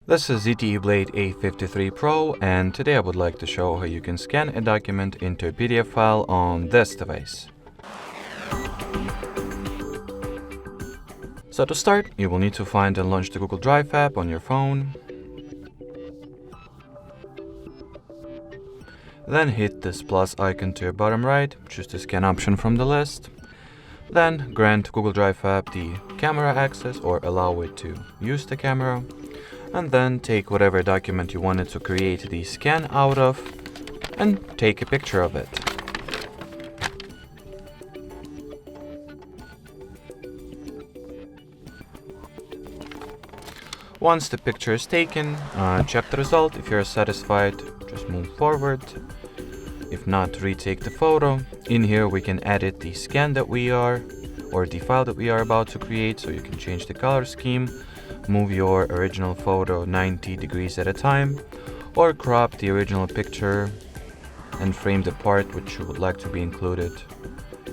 This is ZTE Blade A53 Pro, and today I would like to show how you can scan a document into a PDF file on this device. So to start, you will need to find and launch the Google Drive app on your phone. Then hit this plus icon to your bottom right, choose the scan option from the list. Then grant Google Drive app the camera access or allow it to use the camera. And then take whatever document you wanted to create the scan out of and take a picture of it. Once the picture is taken, check the result. If you're satisfied, just move forward. If not, retake the photo. In here we can edit the scan that we are, or the file that we are about to create, so you can change the color scheme, move your original photo 90 degrees at a time, or crop the original picture and frame the part which you would like to be included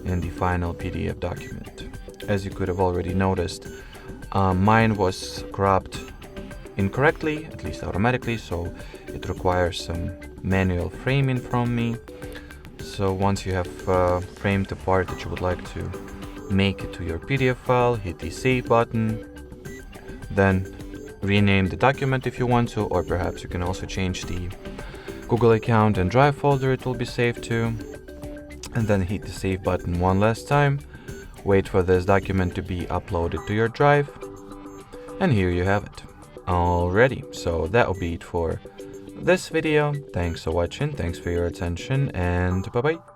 in the final PDF document. As you could have already noticed, mine was cropped incorrectly, at least automatically, so it requires some manual framing from me. So once you have framed the part that you would like to make it to your PDF file, hit the save button. Then rename the document if you want to, or perhaps you can also change the Google account and Drive folder it will be saved to. And then hit the save button one last time. Wait for this document to be uploaded to your Drive. And here you have it. Alrighty, so that will be it for this video. Thanks for watching, thanks for your attention, and bye bye.